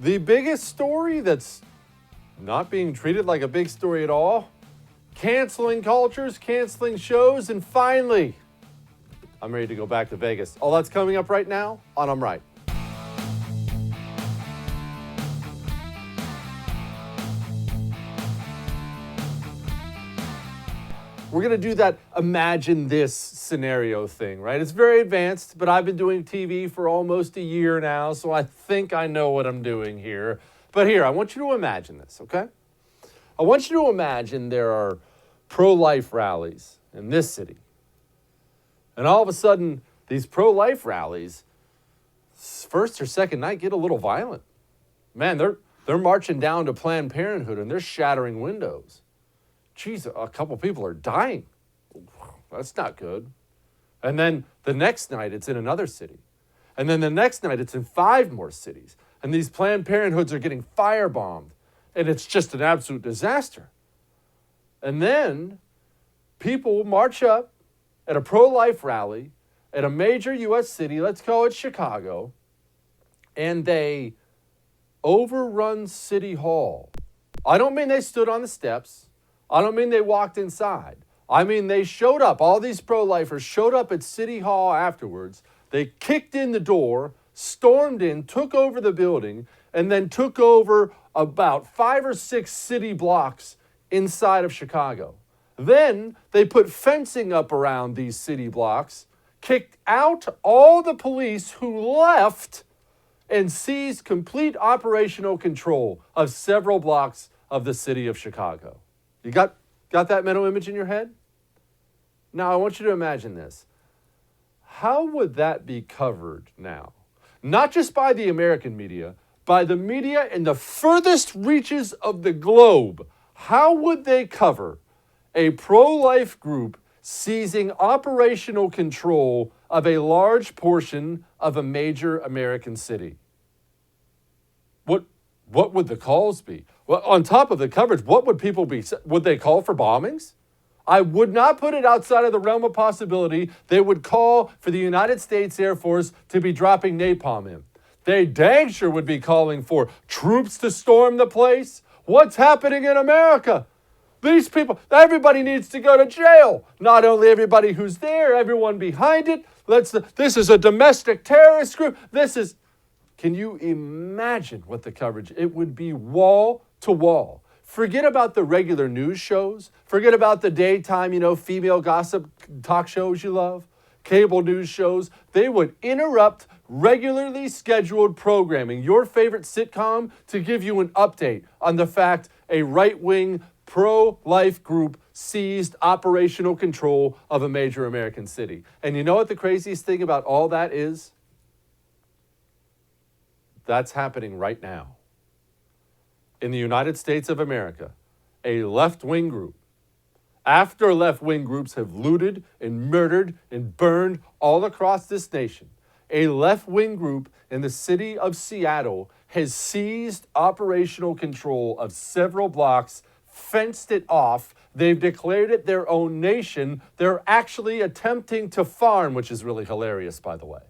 The biggest story that's not being treated like a big story at all, canceling cultures, canceling shows, and finally, I'm ready to go back to Vegas. All that's coming up right now on I'm Right. We're going to do that imagine this scenario thing, right? It's very advanced, but I've been doing TV for almost a year now, so I think I know what I'm doing here. But here, I want you to imagine this, okay? I want you to imagine there are pro-life rallies in this city. And all of a sudden, these pro-life rallies, first or second night, get a little violent. Man, they're marching down to Planned Parenthood and they're shattering windows. Geez, a couple people are dying. That's not good. And then the next night, it's in another city. And then the next night, it's in 5 more cities. And these Planned Parenthoods are getting firebombed. And it's just an absolute disaster. And then people march up at a pro-life rally at a major U.S. city, let's call it Chicago, and they overrun City Hall. I don't mean they stood on the steps. I don't mean they walked inside. I mean they showed up. All these pro-lifers showed up at City Hall afterwards. They kicked in the door, stormed in, took over the building, and then took over about 5 or 6 city blocks inside of Chicago. Then they put fencing up around these city blocks, kicked out all the police who left, and seized complete operational control of several blocks of the city of Chicago. You got that mental image in your head? Now, I want you to imagine this. How would that be covered now? Not just by the American media, by the media in the furthest reaches of the globe. How would they cover a pro-life group seizing operational control of a large portion of a major American city? What would the calls be? Well, on top of the coverage, what would people be? Would they call for bombings? I would not put it outside of the realm of possibility. They would call for the United States Air Force to be dropping napalm in. They dang sure would be calling for troops to storm the place. What's happening in America? These people, everybody needs to go to jail. Not only everybody who's there, everyone behind it. This is a domestic terrorist group. Can you imagine what the coverage? It would be wall to wall. Forget about the regular news shows. Forget about the daytime, female gossip talk shows you love. Cable news shows. They would interrupt regularly scheduled programming, your favorite sitcom, to give you an update on the fact a right-wing pro-life group seized operational control of a major American city. And you know what the craziest thing about all that is? That's happening right now. In the United States of America, a left-wing group, after left-wing groups have looted and murdered and burned all across this nation, a left-wing group in the city of Seattle has seized operational control of several blocks, fenced it off. They've declared it their own nation. They're actually attempting to farm, which is really hilarious, by the way.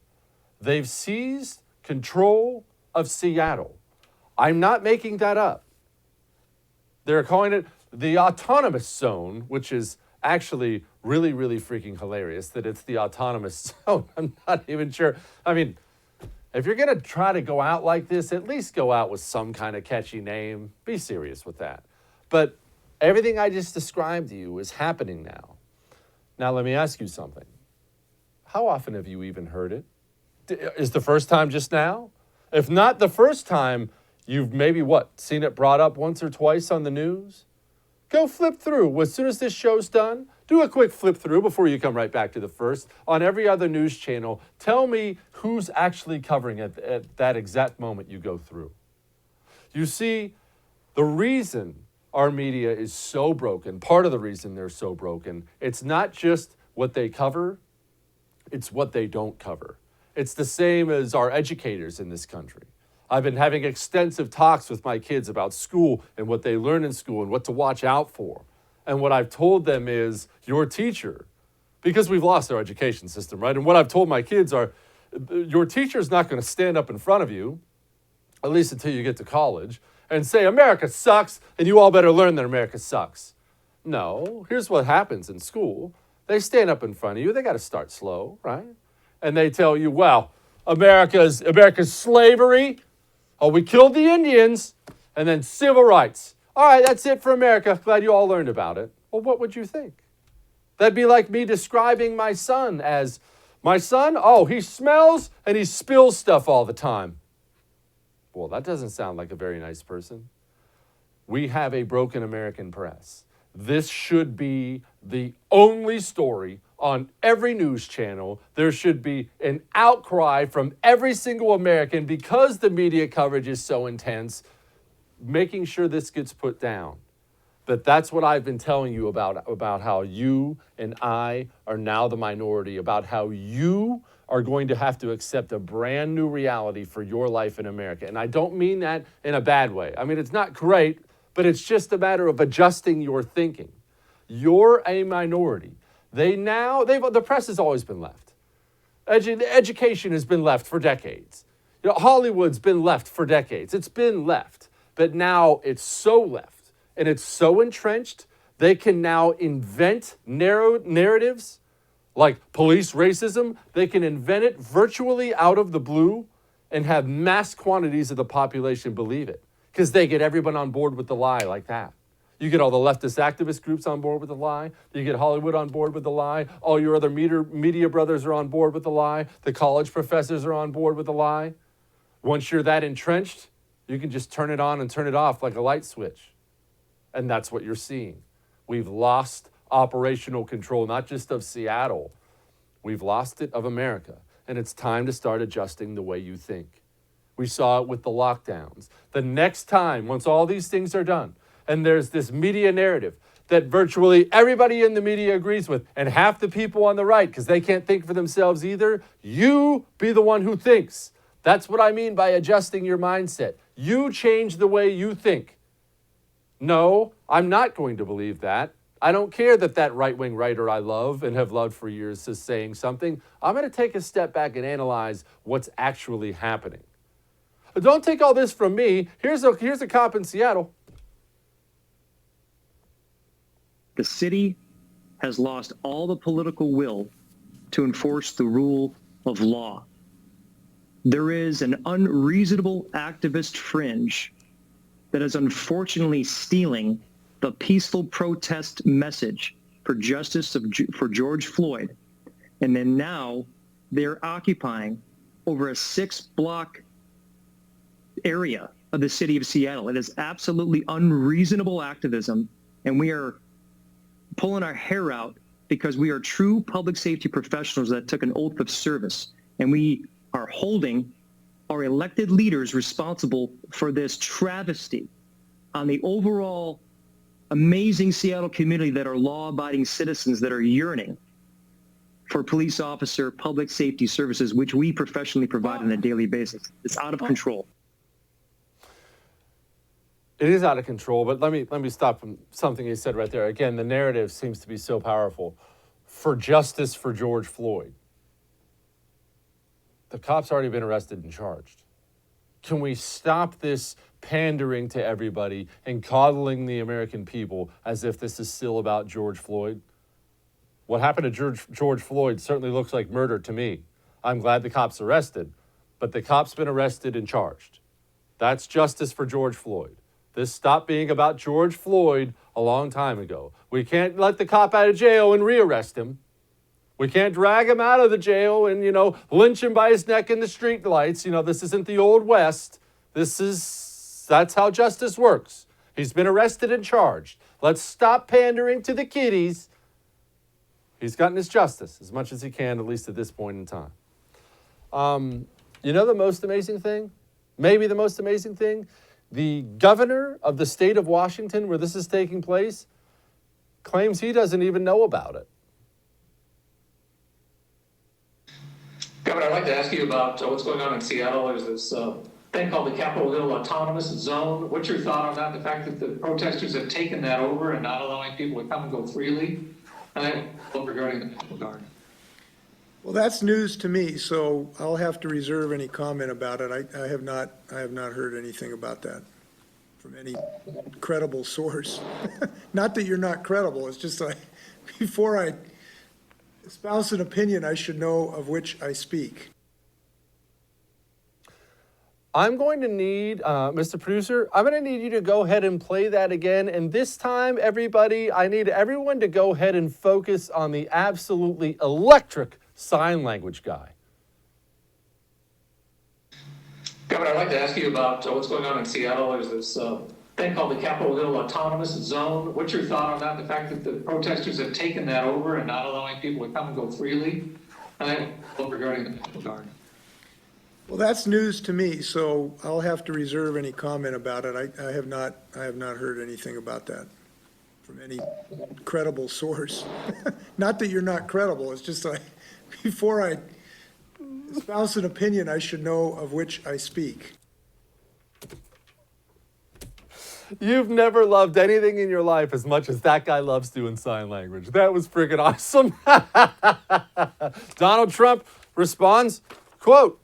They've seized control of Seattle. I'm not making that up. They're calling it the autonomous zone, which is actually really, really freaking hilarious that it's the autonomous zone. I'm not even sure. I mean, if you're going to try to go out like this, at least go out with some kind of catchy name. Be serious with that. But everything I just described to you is happening now. Now, let me ask you something. How often have you even heard it? Is the first time just now? If not the first time, you've maybe, seen it brought up once or twice on the news? Go flip through. As soon as this show's done, do a quick flip through before you come right back to the first. On every other news channel, tell me who's actually covering it at that exact moment you go through. You see, the reason our media is so broken, part of the reason they're so broken, it's not just what they cover, it's what they don't cover. It's the same as our educators in this country. I've been having extensive talks with my kids about school and what they learn in school and what to watch out for. And what I've told them is, your teacher, because we've lost our education system, right? And what I've told my kids are, your teacher's not going to stand up in front of you at least until you get to college, and say America sucks and you all better learn that America sucks. No, here's what happens in school. They stand up in front of you. They got to start slow, right? And they tell you, well, America's slavery. Oh, we killed the Indians. And then civil rights. All right, that's it for America. Glad you all learned about it. Well, what would you think? That'd be like me describing my son as, my son, oh, he smells and he spills stuff all the time. Well, that doesn't sound like a very nice person. We have a broken American press. This should be the only story on every news channel. There should be an outcry from every single American because the media coverage is so intense, making sure this gets put down. But that's what I've been telling you about how you and I are now the minority, about how you are going to have to accept a brand new reality for your life in America. And I don't mean that in a bad way. I mean, it's not great, but it's just a matter of adjusting your thinking. You're a minority. The press has always been left. Education has been left for decades. Hollywood's been left for decades. It's been left. But now it's so left and it's so entrenched, they can now invent narrow narratives like police racism. They can invent it virtually out of the blue and have mass quantities of the population believe it because they get everyone on board with the lie like that. You get all the leftist activist groups on board with the lie. You get Hollywood on board with the lie. All your other media brothers are on board with the lie. The college professors are on board with the lie. Once you're that entrenched, you can just turn it on and turn it off like a light switch. And that's what you're seeing. We've lost operational control, not just of Seattle. We've lost it of America. And it's time to start adjusting the way you think. We saw it with the lockdowns. The next time, once all these things are done, and there's this media narrative that virtually everybody in the media agrees with, and half the people on the right, because they can't think for themselves either, you be the one who thinks. That's what I mean by adjusting your mindset. You change the way you think. No, I'm not going to believe that. I don't care that right-wing writer I love and have loved for years is saying something. I'm going to take a step back and analyze what's actually happening. But don't take all this from me. Here's a cop in Seattle. The city has lost all the political will to enforce the rule of law. There is an unreasonable activist fringe that is unfortunately stealing the peaceful protest message for justice for George Floyd. And then now they're occupying over a 6-block area of the city of Seattle. It is absolutely unreasonable activism, and we are pulling our hair out because we are true public safety professionals that took an oath of service, and we are holding our elected leaders responsible for this travesty on the overall amazing Seattle community that are law-abiding citizens that are yearning for police officer public safety services, which we professionally provide on a daily basis. It's out of control. It is out of control, but let me stop from something you said right there. Again, the narrative seems to be so powerful. For justice for George Floyd. The cop's already been arrested and charged. Can we stop this pandering to everybody and coddling the American people as if this is still about George Floyd? What happened to George Floyd certainly looks like murder to me. I'm glad the cop's arrested, but the cop's been arrested and charged. That's justice for George Floyd. This stopped being about George Floyd a long time ago. We can't let the cop out of jail and rearrest him. We can't drag him out of the jail and, lynch him by his neck in the street lights. This isn't the old West. That's how justice works. He's been arrested and charged. Let's stop pandering to the kiddies. He's gotten his justice as much as he can, at least at this point in time. The most amazing thing? Maybe the most amazing thing? The governor of the state of Washington, where this is taking place, claims he doesn't even know about it. Governor, I'd like to ask you about what's going on in Seattle. There's this thing called the Capitol Hill Autonomous Zone. What's your thought on that? The fact that the protesters have taken that over and not allowing people to come and go freely? And then regarding the National Guard. Well, that's news to me, so I'll have to reserve any comment about it. I have not heard anything about that from any credible source. Not that you're not credible, it's just like, before I espouse an opinion, I should know of which I speak. I'm going to need, Mr. Producer, I'm going to need you to go ahead and play that again. And this time, everybody, I need everyone to go ahead and focus on the absolutely electric sign language guy. Governor, I'd like to ask you about what's going on in Seattle. There's this thing called the Capitol Hill Autonomous Zone. What's your thought on that? The fact that the protesters have taken that over and not allowing people to come and go freely? And then regarding the National Guard. Well, that's news to me, so I'll have to reserve any comment about it. I have not heard anything about that from any credible source. Not that you're not credible, it's just like, before I espouse an opinion, I should know of which I speak. You've never loved anything in your life as much as that guy loves doing sign language. That was freaking awesome. Donald Trump responds, quote,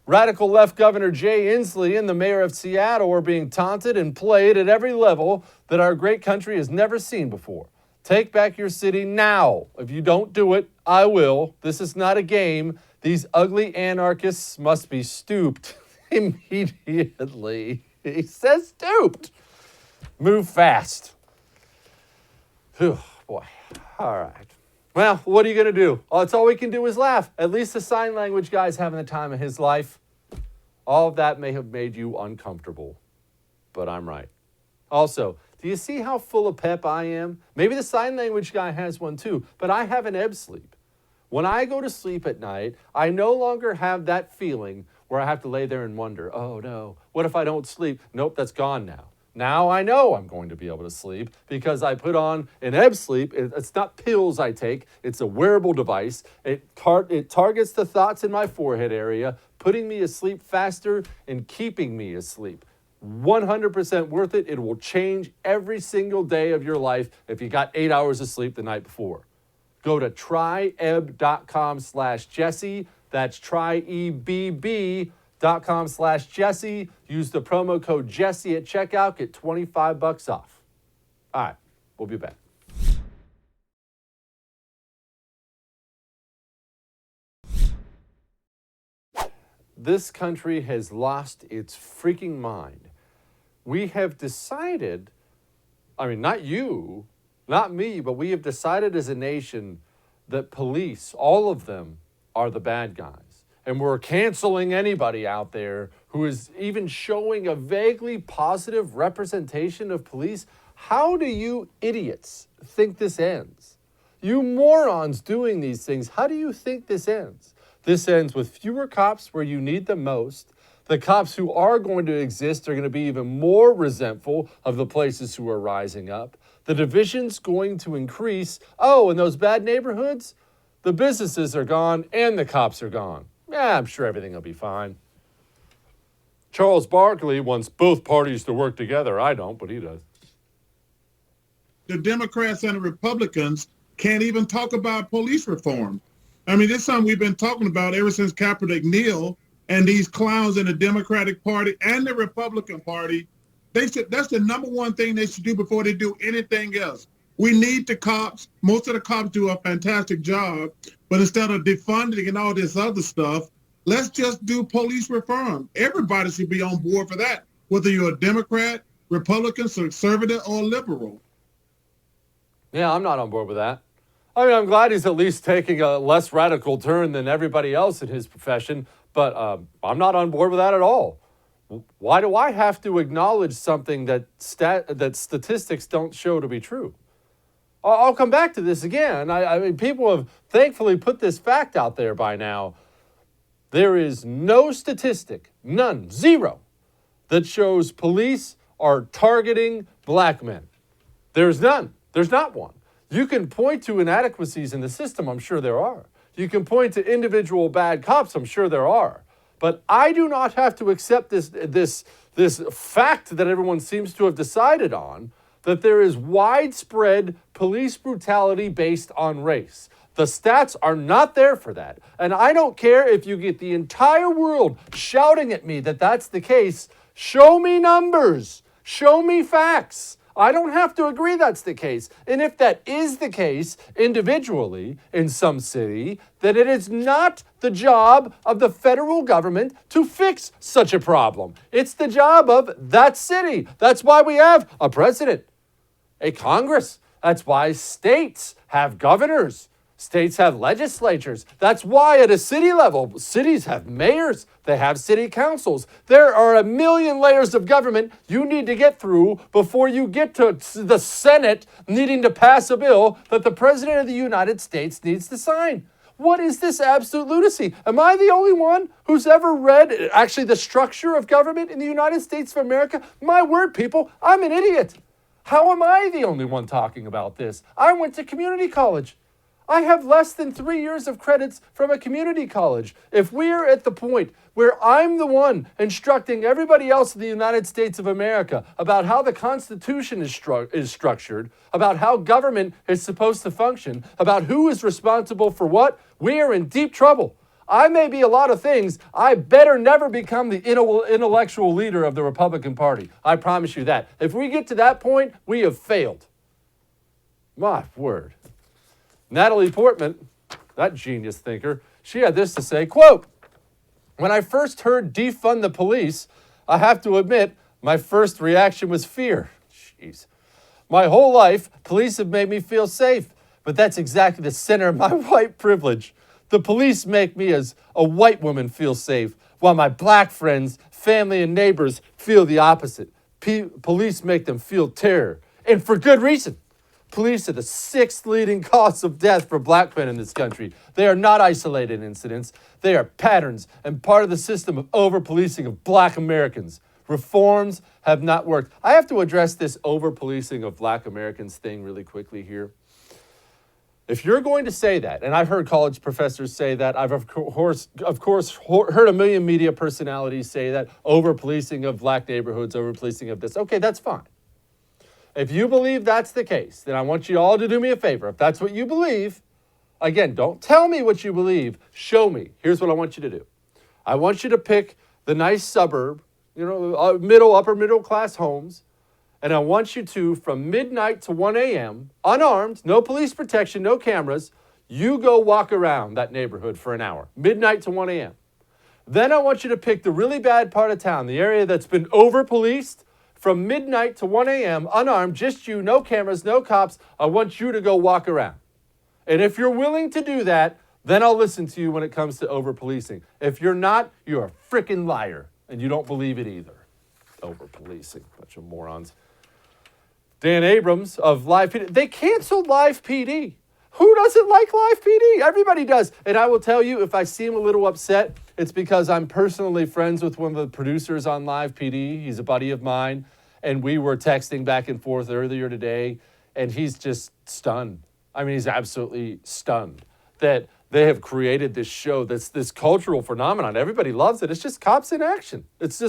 "Radical left Governor Jay Inslee and the mayor of Seattle are being taunted and played at every level that our great country has never seen before. Take back your city now. If you don't do it, I will. This is not a game. These ugly anarchists must be stooped immediately." He says stooped. Move fast. Whew, boy. All right. Well, what are you going to do? Oh, that's all we can do is laugh. At least the sign language guy's having the time of his life. All of that may have made you uncomfortable, but I'm right. Also, do you see how full of pep I am? Maybe the sign language guy has one too, but I have an MSleep. When I go to sleep at night, I no longer have that feeling where I have to lay there and wonder, oh no, what if I don't sleep? Nope, that's gone now. Now I know I'm going to be able to sleep because I put on an MSleep. It's not pills I take. It's a wearable device. It targets the thoughts in my forehead area, putting me asleep faster and keeping me asleep. 100% worth it. It will change every single day of your life if you got 8 hours of sleep the night before. Go to tryebb.com/Jesse. That's tryebb.com/Jesse. Use the promo code Jesse at checkout. Get $25 off. All right, we'll be back. This country has lost its freaking mind. We have decided, I mean, not you, not me, but we have decided as a nation that police, all of them, are the bad guys. And we're canceling anybody out there who is even showing a vaguely positive representation of police. How do you idiots think this ends? You morons doing these things, how do you think this ends? This ends with fewer cops where you need them most. The cops who are going to exist are going to be even more resentful of the places who are rising up. The division's going to increase. Oh, in those bad neighborhoods, the businesses are gone and the cops are gone. Yeah, I'm sure everything will be fine. Charles Barkley wants both parties to work together. I don't, but he does. The Democrats and the Republicans can't even talk about police reform. I mean, this is something we've been talking about ever since Kaepernick Neal and these clowns in the Democratic Party and the Republican Party. That's the number one thing they should do before they do anything else. We need the cops. Most of the cops do a fantastic job, but instead of defunding and all this other stuff, let's just do police reform. Everybody should be on board for that, whether you're a Democrat, Republican, conservative, or liberal. Yeah, I'm not on board with that. I mean, I'm glad he's at least taking a less radical turn than everybody else in his profession, but I'm not on board with that at all. Why do I have to acknowledge something that statistics don't show to be true? I'll come back to this again. I mean, people have thankfully put this fact out there by now. There is no statistic, none, zero, that shows police are targeting black men. There's none. There's not one. You can point to inadequacies in the system, I'm sure there are. You can point to individual bad cops, I'm sure there are. But I do not have to accept this fact that everyone seems to have decided on, that there is widespread police brutality based on race. The stats are not there for that. And I don't care if you get the entire world shouting at me that that's the case. Show me numbers. Show me facts. I don't have to agree that's the case. And if that is the case individually in some city, then it is not the job of the federal government to fix such a problem. It's the job of that city. That's why we have a president, a Congress. That's why states have governors. States have legislatures. That's why at a city level, cities have mayors. They have city councils. There are a million layers of government you need to get through before you get to the Senate needing to pass a bill that the President of the United States needs to sign. What is this absolute lunacy? Am I the only one who's ever read actually the structure of government in the United States of America? My word, people, I'm an idiot. How am I the only one talking about this? I went to community college. I have less than 3 years of credits from a community college. If we're at the point where I'm the one instructing everybody else in the United States of America about how the Constitution is structured, about how government is supposed to function, about who is responsible for what, we are in deep trouble. I may be a lot of things. I better never become the intellectual leader of the Republican Party. I promise you that. If we get to that point, we have failed. My word. Natalie Portman, that genius thinker, she had this to say, quote, "When I first heard defund the police, I have to admit, my first reaction was fear. Jeez. My whole life, police have made me feel safe, but that's exactly the center of my white privilege. The police make me as a white woman feel safe, while my black friends, family, and neighbors feel the opposite. Police make them feel terror, and for good reason. Police are the 6th leading cause of death for black men in this country. They are not isolated incidents. They are patterns and part of the system of over-policing of black Americans. Reforms have not worked." I have to address this over-policing of black Americans thing really quickly here. If you're going to say that, and I've heard college professors say that, I've of course heard a million media personalities say that, over-policing of black neighborhoods, over-policing of this. Okay, that's fine. If you believe that's the case, then I want you all to do me a favor. If that's what you believe, again, don't tell me what you believe. Show me. Here's what I want you to do. I want you to pick the nice suburb, upper middle class homes, and I want you to, from midnight to 1 a.m., unarmed, no police protection, no cameras, you go walk around that neighborhood for an hour, midnight to 1 a.m. Then I want you to pick the really bad part of town, the area that's been over-policed, from midnight to 1 a.m., unarmed, just you, no cameras, no cops. I want you to go walk around. And if you're willing to do that, then I'll listen to you when it comes to over-policing. If you're not, you're a freaking liar, and you don't believe it either. Over-policing, bunch of morons. Dan Abrams of Live PD, they canceled Live PD. Who doesn't like Live PD? Everybody does. And I will tell you, if I seem a little upset, it's because I'm personally friends with one of the producers on Live PD. He's a buddy of mine. And we were texting back and forth earlier today. And he's just stunned. I mean, he's absolutely stunned that they have created this show that's this cultural phenomenon. Everybody loves it. It's just cops in action. It's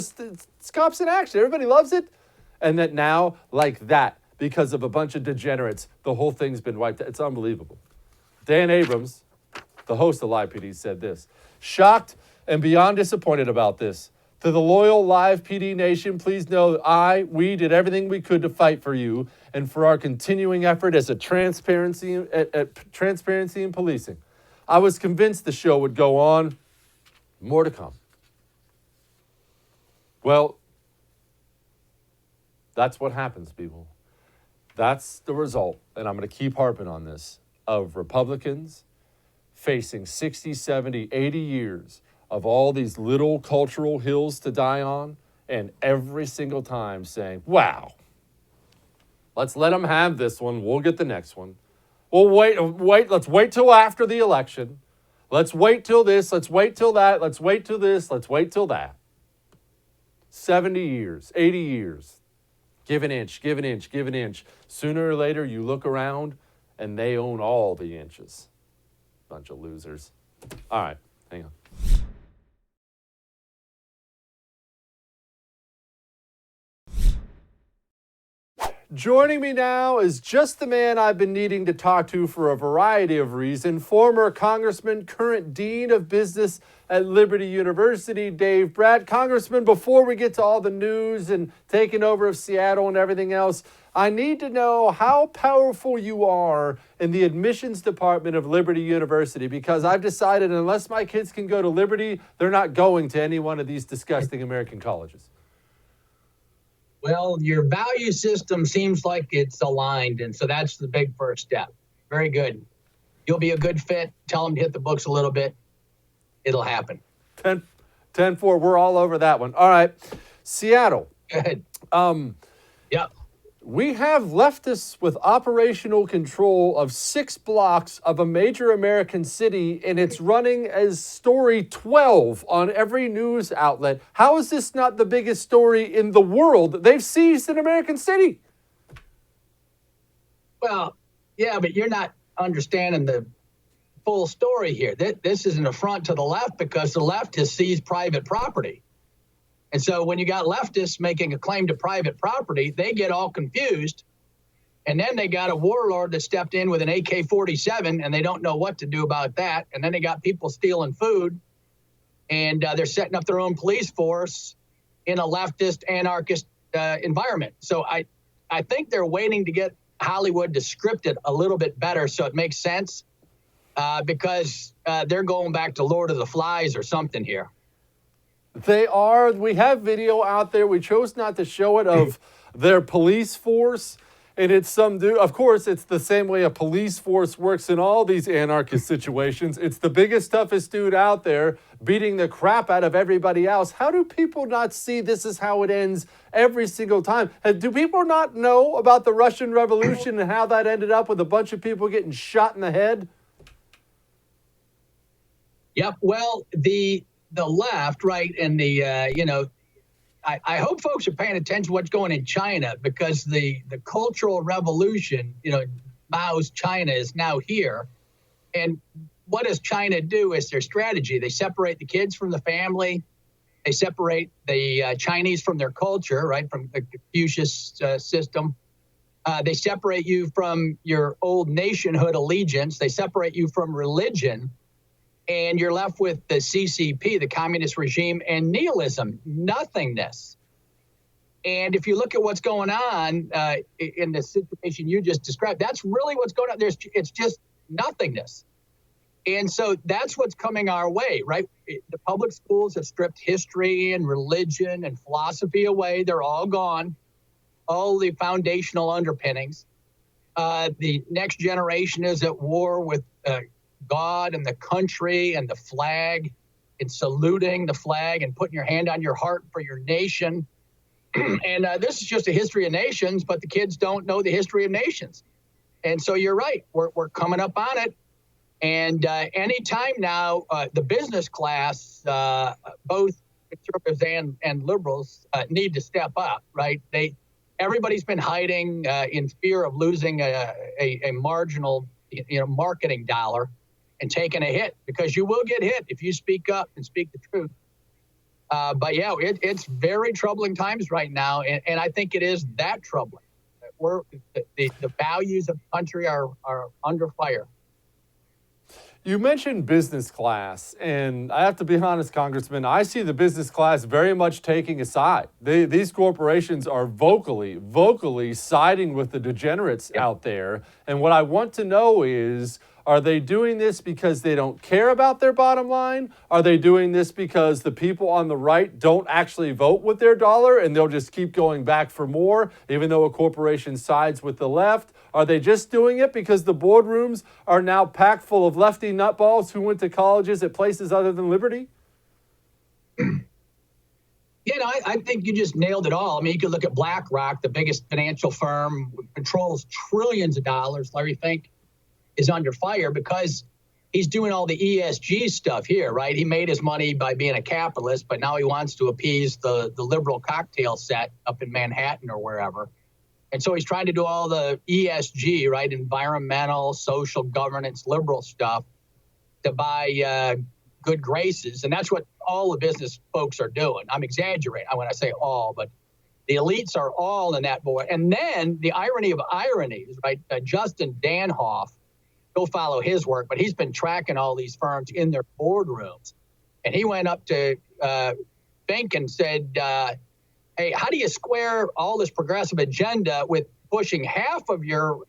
cops in action. Everybody loves it. And that now, like that, because of a bunch of degenerates, the whole thing's been wiped out. It's unbelievable. Dan Abrams, the host of Live PD, said this: "Shocked and beyond disappointed about this. To the loyal Live PD nation, please know that we did everything we could to fight for you and for our continuing effort as a transparency in policing. I was convinced the show would go on. More to come." Well, that's what happens, people. That's the result, and I'm going to keep harping on this, of Republicans facing 60, 70, 80 years of all these little cultural hills to die on, and every single time saying, wow, let's let them have this one. We'll get the next one. We'll wait. Let's wait till after the election. Let's wait till this. Let's wait till that. Let's wait till this. Let's wait till that. 70 years, 80 years. Give an inch, give an inch, give an inch. Sooner or later, you look around, and they own all the inches. Bunch of losers. All right, hang on. Joining me now is just the man I've been needing to talk to for a variety of reasons. Former Congressman, current Dean of Business at Liberty University, Dave Brat. Congressman, before we get to all the news and taking over of Seattle and everything else, I need to know how powerful you are in the admissions department of Liberty University, because I've decided unless my kids can go to Liberty, they're not going to any one of these disgusting American colleges. Well, your value system seems like it's aligned, and so that's the big first step. Very good. You'll be a good fit. Tell them to hit the books a little bit. It'll happen. 10-4, we're all over that one. All right, Seattle. Good. Yep. We have leftists with operational control of 6 blocks of a major American city, and it's running as story 12 on every news outlet. How is this not the biggest story in the world? They've seized an American city. Well, yeah, but you're not understanding the full story here. This is an affront to the left because the left has seized private property. And so when you got leftists making a claim to private property, they get all confused. And then they got a warlord that stepped in with an AK-47, and they don't know what to do about that. And then they got people stealing food, and they're setting up their own police force in a leftist anarchist environment. So I think they're waiting to get Hollywood to script it a little bit better so it makes sense, because they're going back to Lord of the Flies or something here. They are. We have video out there. We chose not to show it of their police force. And it's some dude. Of course, it's the same way a police force works in all these anarchist situations. It's the biggest, toughest dude out there beating the crap out of everybody else. How do people not see this is how it ends every single time? And do people not know about the Russian Revolution and how that ended up with a bunch of people getting shot in the head? Yep. Well, the left, right, and the, I hope folks are paying attention to what's going in China, because the Cultural Revolution, Mao's China is now here. And what does China do as their strategy? They separate the kids from the family. They separate the Chinese from their culture, right, from the Confucius system. They separate you from your old nationhood allegiance. They separate you from religion. And you're left with the CCP, the communist regime, and nihilism, nothingness. And if you look at what's going on in the situation you just described, that's really what's going on. It's just nothingness. And so that's what's coming our way, right? The public schools have stripped history and religion and philosophy away. They're all gone, all the foundational underpinnings. The next generation is at war with God and the country and the flag, and saluting the flag and putting your hand on your heart for your nation. And this is just a history of nations, but the kids don't know the history of nations. And so you're right. We're coming up on it. And anytime now, the business class, both conservatives and liberals, need to step up, right? Everybody's been hiding in fear of losing a marginal, marketing dollar, and taking a hit, because you will get hit if you speak up and speak the truth. But yeah, it's very troubling times right now, and I think it is that troubling. The values of the country are under fire. You mentioned business class, and I have to be honest, Congressman, I see the business class very much taking a side. These corporations are vocally siding with the degenerates out there. And what I want to know is, are they doing this because they don't care about their bottom line? Are they doing this because the people on the right don't actually vote with their dollar and they'll just keep going back for more, even though a corporation sides with the left? Are they just doing it because the boardrooms are now packed full of lefty nutballs who went to colleges at places other than Liberty? I think you just nailed it all. I mean, you could look at BlackRock, the biggest financial firm, controls trillions of dollars. Larry Fink is under fire because he's doing all the ESG stuff here, right? He made his money by being a capitalist, but now he wants to appease the liberal cocktail set up in Manhattan or wherever. And so he's trying to do all the ESG, right? Environmental, social governance, liberal stuff to buy good graces. And that's what all the business folks are doing. I'm exaggerating when I say all, but The elites are all in that board. And then the irony of ironies, right? Justin Danhoff, go follow his work, but he's been tracking all these firms in their boardrooms. And he went up to Fink and said, hey, how do you square all this progressive agenda with pushing half of your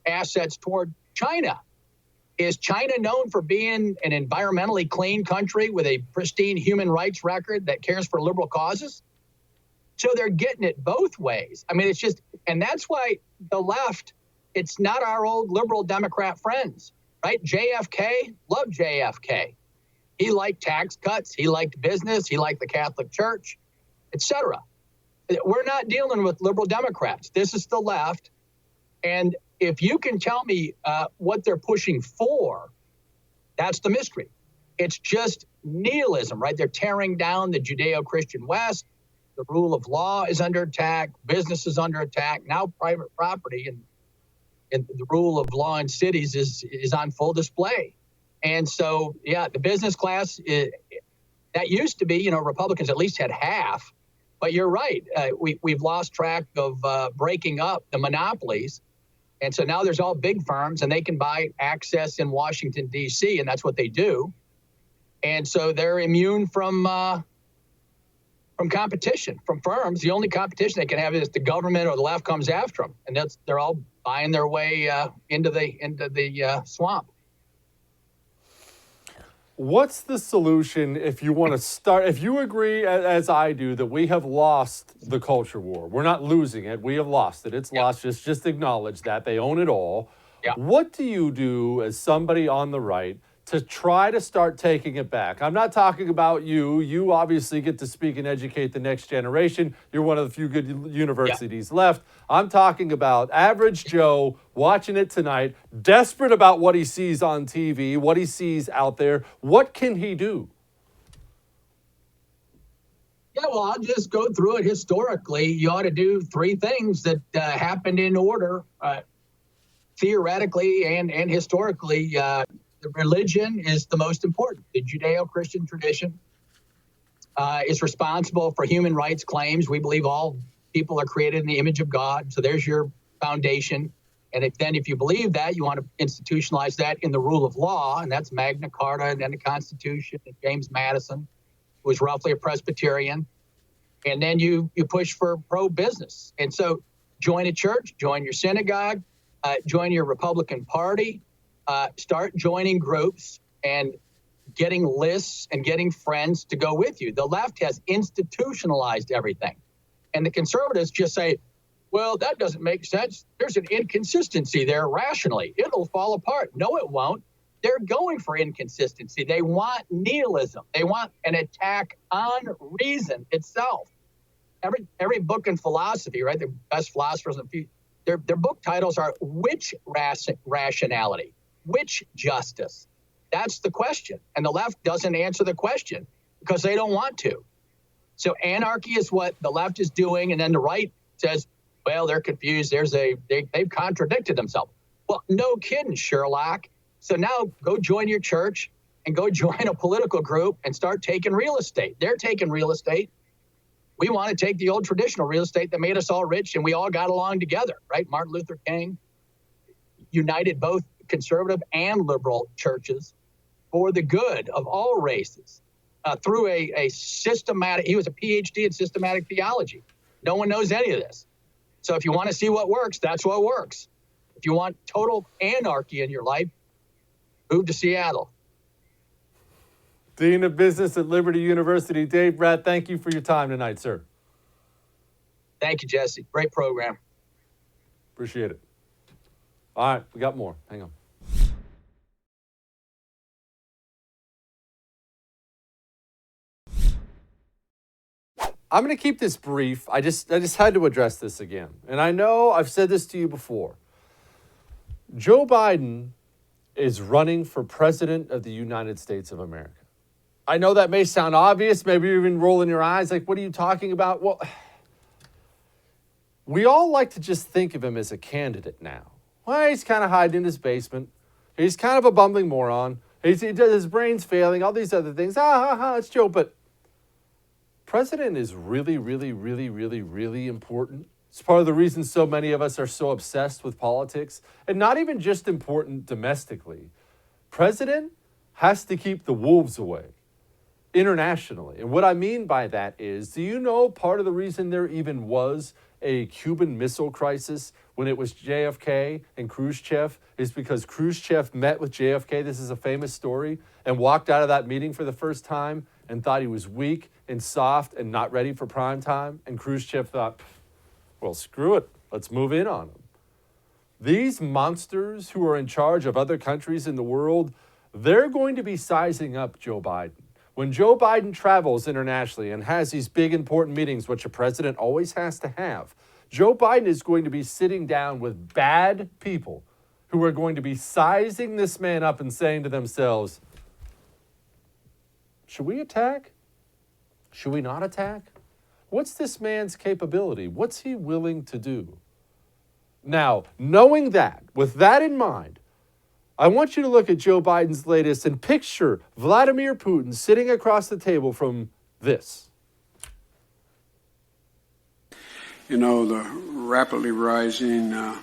assets toward China? Is China known for being an environmentally clean country with a pristine human rights record that cares for liberal causes? So they're getting it both ways. I mean, it's just, and that's why the left, it's not our old liberal Democrat friends, right? JFK, loved JFK. He liked tax cuts. He liked business. He liked the Catholic Church, etc. We're not dealing with liberal Democrats. This is the left. And if you can tell me what they're pushing for, that's the mystery. It's just nihilism, right? They're tearing down the Judeo-Christian West. The rule of law is under attack. Business is under attack. Now private property and the rule of law in cities is on full display. And so, yeah, the business class, that used to be, you know, Republicans at least had half. But you're right. We've lost track of breaking up the monopolies. And so now there's all big firms, and they can buy access in Washington, D.C., and that's what they do. And so they're immune from competition, from firms. The only competition they can have is the government or the left comes after them, and they're all buying their way into the swamp. What's the solution if you want to start, if you agree, as I do, that we have lost the culture war? We're not losing it. We have lost it. It's lost. Just acknowledge that. They own it all. Yeah. What do you do as somebody on the right to try to start taking it back? I'm not talking about you. You obviously get to speak and educate the next generation. You're one of the few good universities left. I'm talking about average Joe watching it tonight, desperate about what he sees on TV, what he sees out there. What can he do? Yeah, well, I'll just go through it historically. You ought to do three things that happened in order, theoretically and historically. The religion is the most important. The Judeo-Christian tradition is responsible for human rights claims. We believe all people are created in the image of God. So there's your foundation. And if you believe that, you want to institutionalize that in the rule of law, and that's Magna Carta and then the Constitution, and James Madison, who was roughly a Presbyterian. And then you push for pro-business. And so join a church, join your synagogue, join your Republican Party. Start joining groups and getting lists and getting friends to go with you. The left has institutionalized everything. And the conservatives just say, well, that doesn't make sense. There's an inconsistency there rationally. It'll fall apart. No, it won't. They're going for inconsistency. They want nihilism. They want an attack on reason itself. Every book in philosophy, right? The best philosophers in the future, their book titles are which rationality? Which justice? That's the question. And the left doesn't answer the question because they don't want to. So anarchy is what the left is doing. And then the right says, well, they're confused. They've contradicted themselves. Well, no kidding, Sherlock. So now go join your church and go join a political group and start taking real estate. They're taking real estate. We want to take the old traditional real estate that made us all rich and we all got along together, right? Martin Luther King united both conservative and liberal churches for the good of all races through a systematic, he was a PhD in systematic theology. No one knows any of this. So if you want to see what works, that's what works. If you want total anarchy in your life, move to Seattle. Dean of Business at Liberty University, Dave Bratt, thank you for your time tonight, sir. Thank you, Jesse. Great program. Appreciate it. All right, we got more. Hang on. I'm going to keep this brief. I just had to address this again. And I know I've said this to you before. Joe Biden is running for president of the United States of America. I know that may sound obvious. Maybe you're even rolling your eyes like, what are you talking about? Well, we all like to just think of him as a candidate now. Well, he's kind of hiding in his basement. He's kind of a bumbling moron. His brain's failing, all these other things. It's Joe. But president is really, really, really, really, really important. It's part of the reason so many of us are so obsessed with politics, and not even just important domestically. President has to keep the wolves away internationally. And what I mean by that is, do you know part of the reason there even was a Cuban Missile Crisis when it was JFK and Khrushchev is because Khrushchev met with JFK, this is a famous story, and walked out of that meeting for the first time and thought he was weak and soft and not ready for prime time. And Khrushchev thought, well, screw it, let's move in on him. These monsters who are in charge of other countries in the world, they're going to be sizing up Joe Biden. When Joe Biden travels internationally and has these big important meetings, which a president always has to have, Joe Biden is going to be sitting down with bad people who are going to be sizing this man up and saying to themselves, should we attack? Should we not attack? What's this man's capability? What's he willing to do? Now, knowing that, with that in mind, I want you to look at Joe Biden's latest and picture Vladimir Putin sitting across the table from this. You know, the rapidly rising I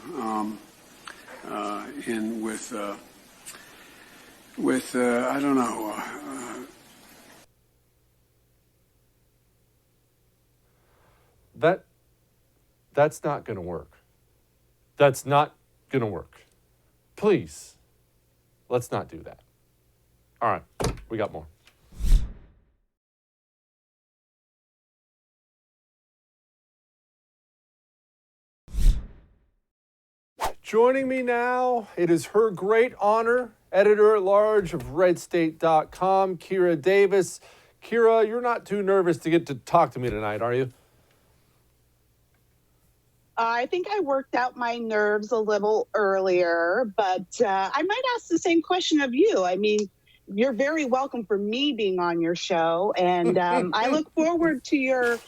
don't know. That's not going to work. That's not going to work. Please, let's not do that. All right, we got more. Joining me now, it is her great honor, editor-at-large of redstate.com, Kyra Davis. Kyra, you're not too nervous to get to talk to me tonight, are you? I think I worked out my nerves a little earlier, but I might ask the same question of you. I mean, you're very welcome for me being on your show, and I look forward to your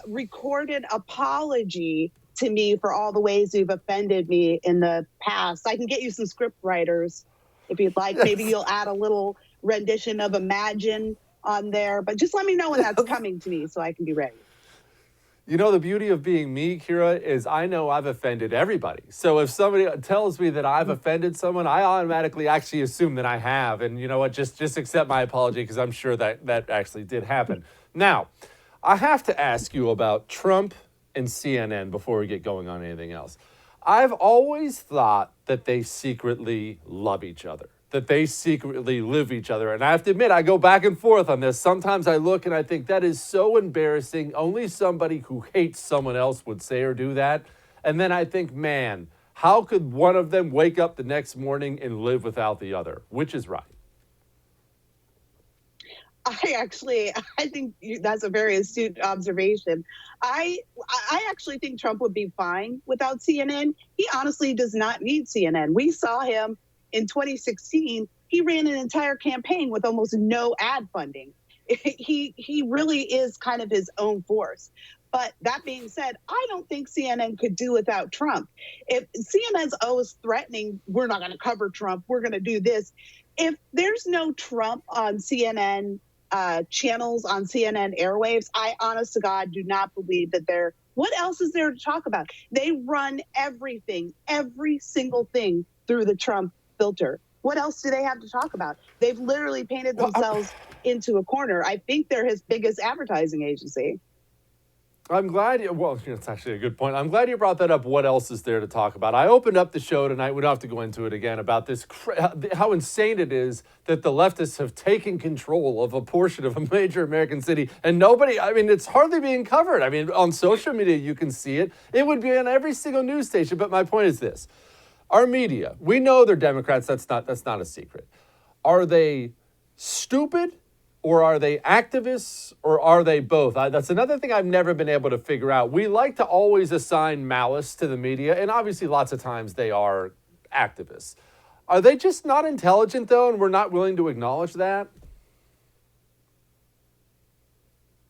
recorded apology to me for all the ways you've offended me in the past. I can get you some script writers if you'd like. Maybe you'll add a little rendition of Imagine on there, but just let me know when that's coming to me so I can be ready. You know, the beauty of being me, Kyra, is I know I've offended everybody. So if somebody tells me that I've offended someone, I automatically actually assume that I have. And you know what, just accept my apology because I'm sure that actually did happen. Now, I have to ask you about Trump and CNN before we get going on anything else. I've always thought that they secretly love each other, that they secretly live each other. And I have to admit, I go back and forth on this. Sometimes I look and I think that is so embarrassing. Only somebody who hates someone else would say or do that. And then I think, man, how could one of them wake up the next morning and live without the other? Which is right? I think that's a very astute observation. I actually think Trump would be fine without CNN. He honestly does not need CNN. We saw him in 2016. He ran an entire campaign with almost no ad funding. He really is kind of his own force. But that being said, I don't think CNN could do without Trump. If CNN's always threatening, we're not going to cover Trump, we're going to do this. If there's no Trump on CNN channels, on CNN airwaves, I honest to God do not believe that what else is there to talk about? They run everything, every single thing through the Trump filter. What else do they have to talk about? They've literally painted themselves into a corner. I think they're his biggest advertising agency. I'm glad, it's actually a good point. I'm glad you brought that up. What else is there to talk about? I opened up the show tonight. We don't have to go into it again about this, how insane it is that the leftists have taken control of a portion of a major American city and nobody, it's hardly being covered. On social media, you can see it. It would be on every single news station. But my point is this. Our media, we know they're Democrats. That's not a secret. Are they stupid? Or are they activists, or are they both? That's another thing I've never been able to figure out. We like to always assign malice to the media, and obviously lots of times they are activists. Are they just not intelligent, though, and we're not willing to acknowledge that?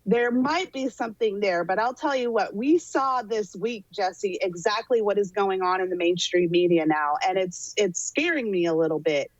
There might be something there, but I'll tell you what, we saw this week, Jesse, exactly what is going on in the mainstream media now, and it's scaring me a little bit.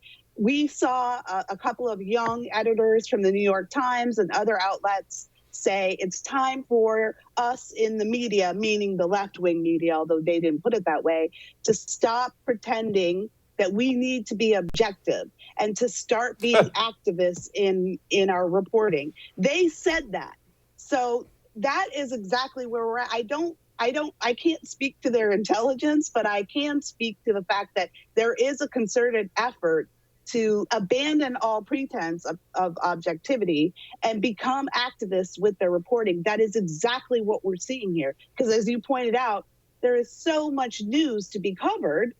We saw a couple of young editors from the New York Times and other outlets say it's time for us in the media, meaning the left-wing media, although they didn't put it that way, to stop pretending that we need to be objective and to start being activists in our reporting. They said that. So that is exactly where we're at. I can't speak to their intelligence, but I can speak to the fact that there is a concerted effort to abandon all pretense of objectivity and become activists with their reporting. That is exactly what we're seeing here. Because as you pointed out, there is so much news to be covered.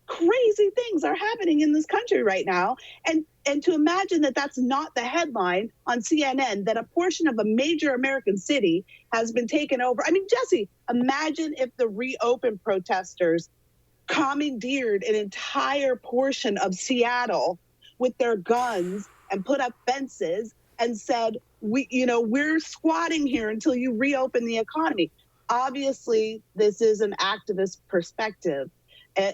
Crazy things are happening in this country right now. And to imagine that that's not the headline on CNN, that a portion of a major American city has been taken over. I mean, Jesse, imagine if the reopen protesters commandeered an entire portion of Seattle with their guns and put up fences and said, we're squatting here until you reopen the economy. Obviously, this is an activist perspective.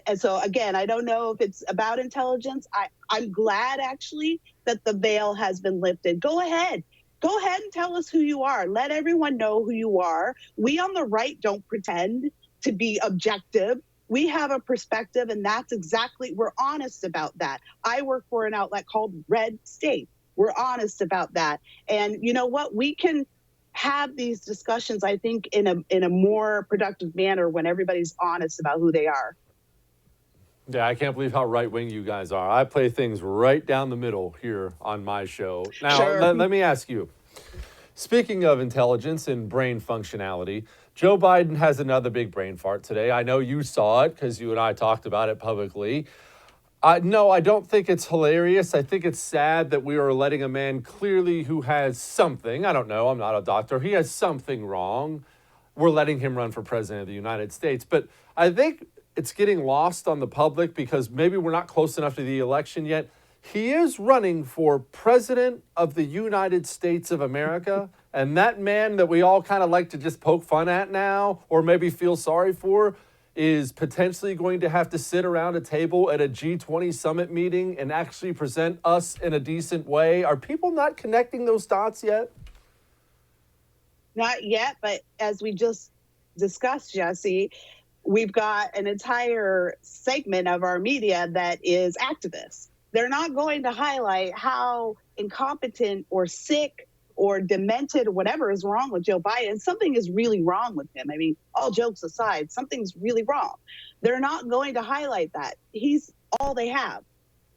And so, again, I don't know if it's about intelligence. I'm glad, actually, that the veil has been lifted. Go ahead. Go ahead and tell us who you are. Let everyone know who you are. We on the right don't pretend to be objective. We have a perspective, and we're honest about that. I work for an outlet called Red State. We're honest about that. And you know what? We can have these discussions, I think, in a more productive manner when everybody's honest about who they are. Yeah, I can't believe how right-wing you guys are. I play things right down the middle here on my show. Now, Sure. let me ask you. Speaking of intelligence and brain functionality, Joe Biden has another big brain fart today. I know you saw it because you and I talked about it publicly. No, I don't think it's hilarious. I think it's sad that we are letting a man clearly who has something, I don't know, I'm not a doctor, he has something wrong. We're letting him run for president of the United States. But I think it's getting lost on the public because maybe we're not close enough to the election yet. He is running for president of the United States of America. And that man that we all kind of like to just poke fun at now or maybe feel sorry for is potentially going to have to sit around a table at a G20 summit meeting and actually present us in a decent way. Are people not connecting those dots yet? Not yet, but as we just discussed, Jesse, we've got an entire segment of our media that is activists. They're not going to highlight how incompetent or sick or demented or whatever is wrong with Joe Biden. Something is really wrong with him. I mean, all jokes aside, something's really wrong. They're not going to highlight that. He's all they have.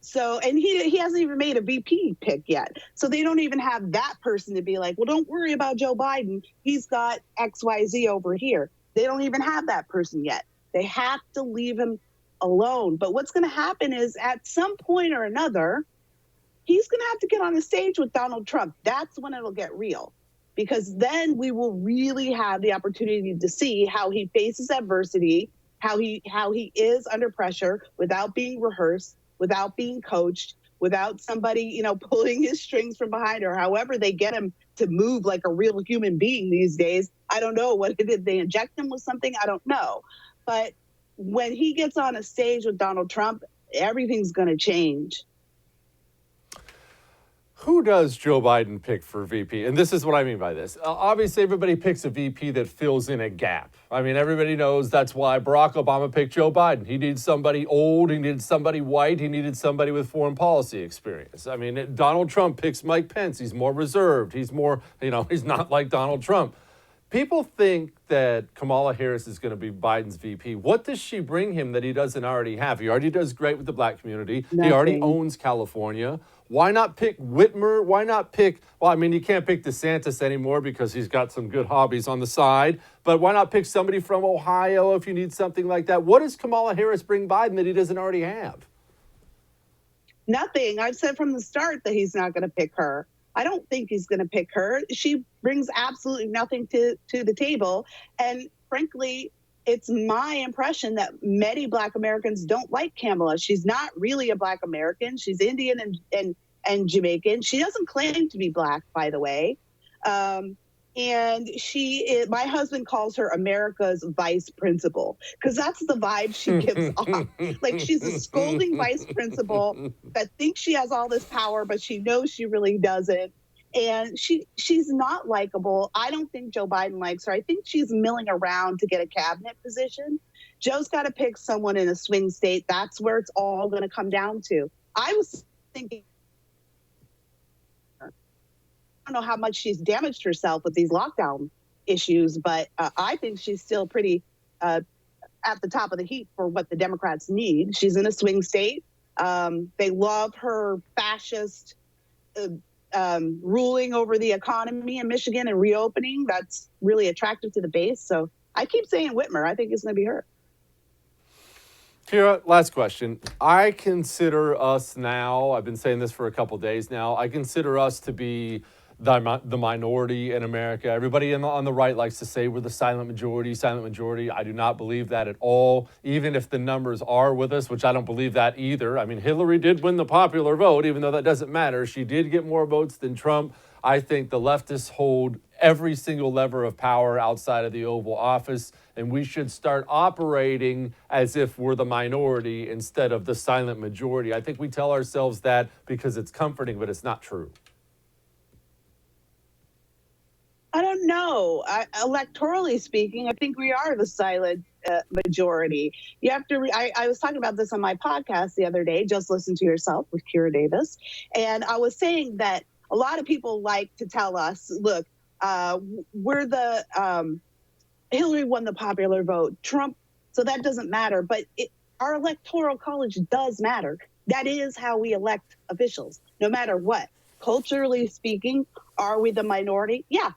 So, and he hasn't even made a VP pick yet. So they don't even have that person to be like, well, don't worry about Joe Biden. He's got XYZ over here. They don't even have that person yet. They have to leave him alone. But what's going to happen is at some point or another, he's going to have to get on the stage with Donald Trump. That's when it'll get real, because then we will really have the opportunity to see how he faces adversity, how he is under pressure without being rehearsed, without being coached, without somebody, pulling his strings from behind, or however they get him to move like a real human being these days. I don't know what it is. They inject him with something. I don't know. But when he gets on a stage with Donald Trump, everything's going to change. Who does Joe Biden pick for VP? And this is what I mean by this. Obviously, everybody picks a VP that fills in a gap. I mean, everybody knows that's why Barack Obama picked Joe Biden. He needed somebody old. He needed somebody white. He needed somebody with foreign policy experience. I mean, Donald Trump picks Mike Pence. He's more reserved. He's more, he's not like Donald Trump. People think that Kamala Harris is going to be Biden's VP. What does she bring him that he doesn't already have? He already does great with the black community. Nothing. He already owns California. Why not pick Whitmer? Why not pick, you can't pick DeSantis anymore because he's got some good hobbies on the side. But why not pick somebody from Ohio if you need something like that? What does Kamala Harris bring Biden that he doesn't already have? Nothing. I've said from the start that he's not going to pick her. I don't think he's going to pick her. She brings absolutely nothing to the table. And frankly, it's my impression that many Black Americans don't like Kamala. She's not really a Black American. She's Indian and Jamaican. She doesn't claim to be Black, by the way. And my husband calls her America's vice principal, because that's the vibe she gives off. Like, she's a scolding vice principal that thinks she has all this power, but she knows she really doesn't. and she's not likable. I don't think Joe Biden likes her. I think she's milling around to get a cabinet position. Joe's got to pick someone in a swing state. That's where it's all going to come down to. I was thinking, I don't know how much she's damaged herself with these lockdown issues, but I think she's still pretty at the top of the heap for what the Democrats need. She's in a swing state. They love her fascist ruling over the economy in Michigan and reopening. That's really attractive to the base. So I keep saying Whitmer. I think it's going to be her. Kyra, last question. I consider us now, I've been saying this for a couple days now, I consider us to be the minority in America. Everybody on the right likes to say we're the silent majority, silent majority. I do not believe that at all, even if the numbers are with us, which I don't believe that either. I mean, Hillary did win the popular vote, even though that doesn't matter. She did get more votes than Trump. I think the leftists hold every single lever of power outside of the Oval Office, and we should start operating as if we're the minority instead of the silent majority. I think we tell ourselves that because it's comforting, but it's not true. I don't know. Electorally speaking, I think we are the silent majority. You have to. I was talking about this on my podcast the other day. Just Listen to Yourself with Kyra Davis, and I was saying that a lot of people like to tell us, "Look, we're the Hillary won the popular vote, Trump, so that doesn't matter." But our electoral college does matter. That is how we elect officials, no matter what. Culturally speaking, are we the minority? Yeah.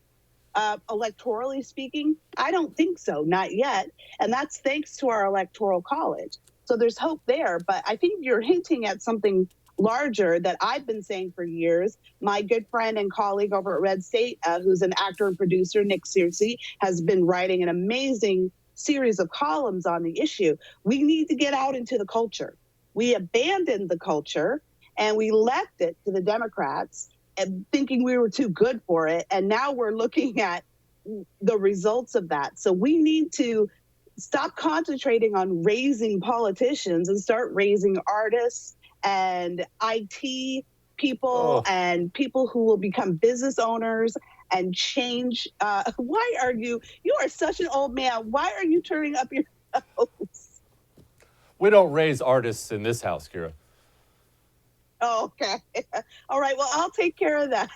Electorally speaking, I don't think so, not yet. And that's thanks to our electoral college. So there's hope there. But I think you're hinting at something larger that I've been saying for years. My good friend and colleague over at Red State, who's an actor and producer, Nick Searcy, has been writing an amazing series of columns on the issue. We need to get out into the culture. We abandoned the culture and we left it to the Democrats and thinking we were too good for it. And now we're looking at the results of that. So we need to stop concentrating on raising politicians and start raising artists and IT people and people who will become business owners and change. Why are you are such an old man. Why are you turning up your nose? We don't raise artists in this house, Kyra. Oh, okay. All right. Well, I'll take care of that.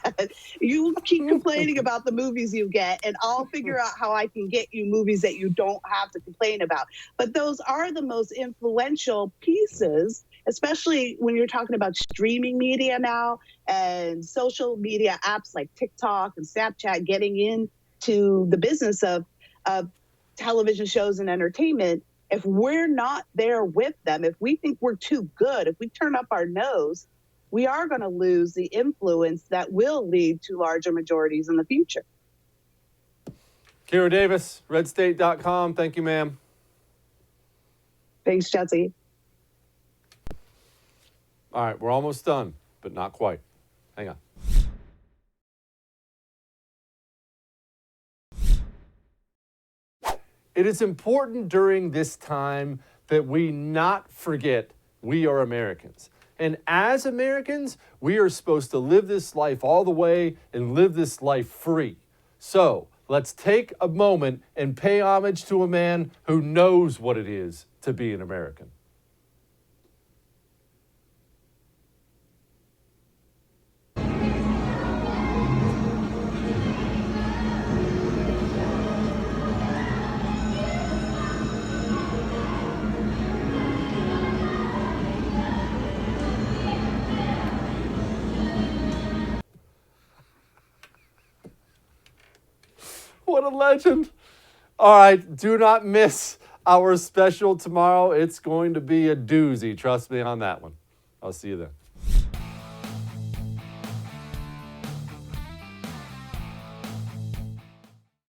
You keep complaining about the movies you get, and I'll figure out how I can get you movies that you don't have to complain about. But those are the most influential pieces, especially when you're talking about streaming media now and social media apps like TikTok and Snapchat getting into the business of television shows and entertainment. If we're not there with them, if we think we're too good, if we turn up our nose, we are going to lose the influence that will lead to larger majorities in the future. Kyra Davis, redstate.com. Thank you, ma'am. Thanks, Jesse. All right, we're almost done, but not quite. Hang on. It is important during this time that we not forget we are Americans. And as Americans, we are supposed to live this life all the way and live this life free. So let's take a moment and pay homage to a man who knows what it is to be an American. What a legend. All right, do not miss our special tomorrow. It's going to be a doozy. Trust me on that one. I'll see you then.